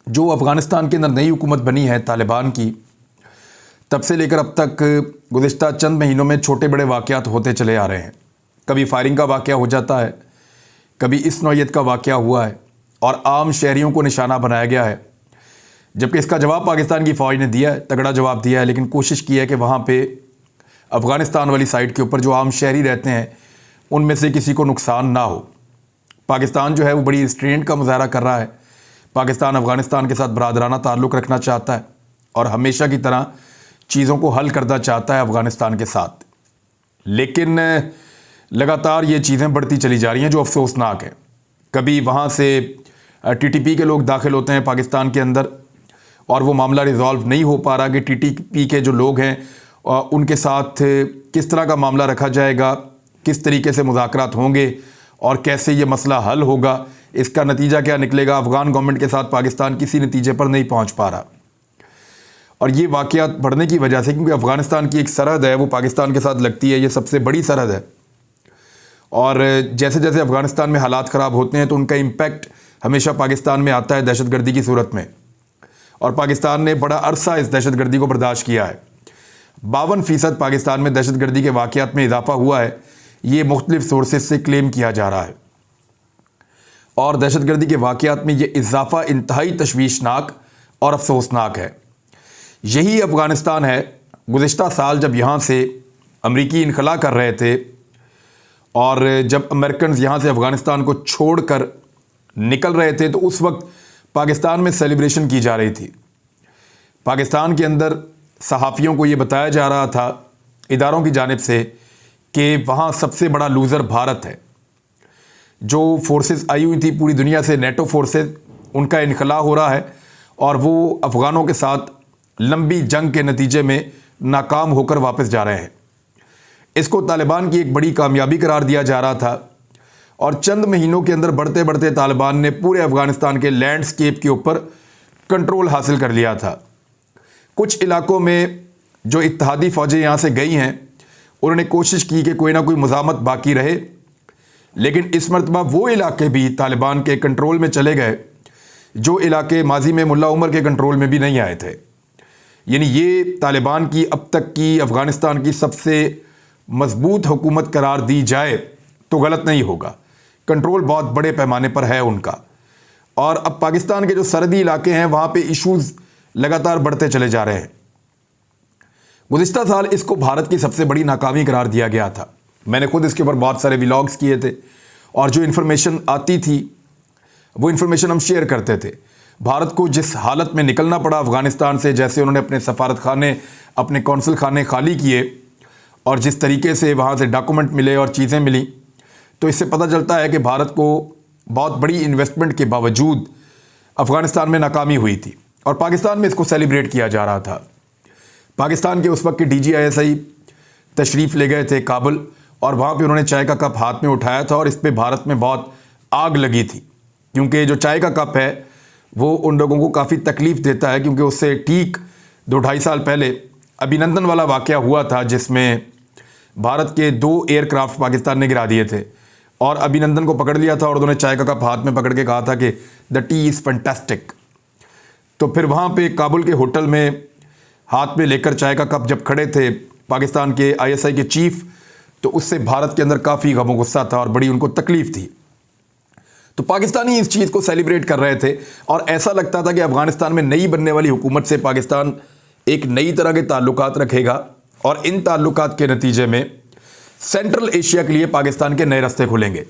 جو افغانستان کے اندر نئی حکومت بنی ہے طالبان کی، تب سے لے کر اب تک گزشتہ چند مہینوں میں چھوٹے بڑے واقعات ہوتے چلے آ رہے ہیں۔ کبھی فائرنگ کا واقعہ ہو جاتا ہے، کبھی اس نوعیت کا واقعہ ہوا ہے اور عام شہریوں کو نشانہ بنایا گیا ہے، جبکہ اس کا جواب پاکستان کی فوج نے دیا ہے، تگڑا جواب دیا ہے، لیکن کوشش کی ہے کہ وہاں پہ افغانستان والی سائٹ کے اوپر جو عام شہری رہتے ہیں ان میں سے کسی کو نقصان نہ ہو۔ پاکستان جو ہے وہ بڑی ریسٹرینٹ کا مظاہرہ کر رہا ہے۔ پاکستان افغانستان کے ساتھ برادرانہ تعلق رکھنا چاہتا ہے اور ہمیشہ کی طرح چیزوں کو حل کرنا چاہتا ہے افغانستان کے ساتھ، لیکن لگاتار یہ چیزیں بڑھتی چلی جا رہی ہیں جو افسوسناک ہے۔ کبھی وہاں سے ٹی ٹی پی کے لوگ داخل ہوتے ہیں پاکستان کے اندر اور وہ معاملہ ریزالو نہیں ہو پا رہا کہ ٹی ٹی پی کے جو لوگ ہیں ان کے ساتھ کس طرح کا معاملہ رکھا جائے گا، کس طریقے سے مذاکرات ہوں گے اور کیسے یہ مسئلہ حل ہوگا، اس کا نتیجہ کیا نکلے گا۔ افغان گورنمنٹ کے ساتھ پاکستان کسی نتیجے پر نہیں پہنچ پا رہا، اور یہ واقعات بڑھنے کی وجہ سے، کیونکہ افغانستان کی ایک سرحد ہے وہ پاکستان کے ساتھ لگتی ہے، یہ سب سے بڑی سرحد ہے، اور جیسے جیسے افغانستان میں حالات خراب ہوتے ہیں تو ان کا امپیکٹ ہمیشہ پاکستان میں آتا ہے دہشت گردی کی صورت میں، اور پاکستان نے بڑا عرصہ اس دہشت گردی کو برداشت کیا ہے۔ 52% پاکستان میں دہشت گردی کے واقعات میں اضافہ ہوا ہے، یہ مختلف سورسز سے کلیم کیا جا رہا ہے، اور دہشت گردی کے واقعات میں یہ اضافہ انتہائی تشویشناک اور افسوسناک ہے۔ یہی افغانستان ہے گزشتہ سال جب یہاں سے امریکی انخلا کر رہے تھے اور جب امریکنز یہاں سے افغانستان کو چھوڑ کر نکل رہے تھے تو اس وقت پاکستان میں سیلیبریشن کی جا رہی تھی۔ پاکستان کے اندر صحافیوں کو یہ بتایا جا رہا تھا اداروں کی جانب سے کہ وہاں سب سے بڑا لوزر بھارت ہے۔ جو فورسز آئی ہوئی تھی پوری دنیا سے، نیٹو فورسز، ان کا انخلا ہو رہا ہے اور وہ افغانوں کے ساتھ لمبی جنگ کے نتیجے میں ناکام ہو کر واپس جا رہے ہیں۔ اس کو طالبان کی ایک بڑی کامیابی قرار دیا جا رہا تھا، اور چند مہینوں کے اندر بڑھتے بڑھتے طالبان نے پورے افغانستان کے لینڈسکیپ کے اوپر کنٹرول حاصل کر لیا تھا۔ کچھ علاقوں میں جو اتحادی فوجیں یہاں سے گئی ہیں انہوں نے کوشش کی کہ کوئی نہ کوئی مزاحمت باقی رہے، لیکن اس مرتبہ وہ علاقے بھی طالبان کے کنٹرول میں چلے گئے جو علاقے ماضی میں ملا عمر کے کنٹرول میں بھی نہیں آئے تھے۔ یعنی یہ طالبان کی اب تک کی افغانستان کی سب سے مضبوط حکومت قرار دی جائے تو غلط نہیں ہوگا۔ کنٹرول بہت بڑے پیمانے پر ہے ان کا، اور اب پاکستان کے جو سرحدی علاقے ہیں وہاں پہ ایشوز لگاتار بڑھتے چلے جا رہے ہیں۔ گزشتہ سال اس کو بھارت کی سب سے بڑی ناکامی قرار دیا گیا تھا۔ میں نے خود اس کے اوپر بہت سارے ولاگز کیے تھے، اور جو انفارمیشن آتی تھی وہ انفارمیشن ہم شیئر کرتے تھے۔ بھارت کو جس حالت میں نکلنا پڑا افغانستان سے، جیسے انہوں نے اپنے سفارت خانے، اپنے قونصل خانے خالی کیے، اور جس طریقے سے وہاں سے ڈاکومنٹ ملے اور چیزیں ملی، تو اس سے پتہ چلتا ہے کہ بھارت کو بہت بڑی انویسٹمنٹ کے باوجود افغانستان میں ناکامی ہوئی تھی، اور پاکستان میں اس کو سیلیبریٹ کیا جا رہا تھا۔ پاکستان کے اس وقت کے D G I S I تشریف لے گئے تھے کابل، اور وہاں پہ انہوں نے چائے کا کپ ہاتھ میں اٹھایا تھا، اور اس پہ بھارت میں بہت آگ لگی تھی، کیونکہ جو چائے کا کپ ہے وہ ان لوگوں کو کافی تکلیف دیتا ہے، کیونکہ اس سے ٹھیک 2-2.5 سال پہلے ابھینندن والا واقعہ ہوا تھا جس میں بھارت کے 2 ایئر کرافٹ پاکستان نے گرا دیے تھے، اور ابھینندن کو پکڑ لیا تھا اور انہوں نے چائے کا کپ ہاتھ میں پکڑ کے کہا تھا کہ دا ٹی از فینٹاسٹک۔ تو پھر وہاں پہ کابل کے ہوٹل میں ہاتھ میں لے کر چائے کا کپ جب کھڑے تھے پاکستان کے آئی ایس آئی کے چیف، تو اس سے بھارت کے اندر کافی غم و غصہ تھا اور بڑی ان کو تکلیف تھی۔ تو پاکستانی اس چیز کو سیلیبریٹ کر رہے تھے، اور ایسا لگتا تھا کہ افغانستان میں نئی بننے والی حکومت سے پاکستان ایک نئی طرح کے تعلقات رکھے گا، اور ان تعلقات کے نتیجے میں سینٹرل ایشیا کے لیے پاکستان کے نئے راستے کھلیں گے۔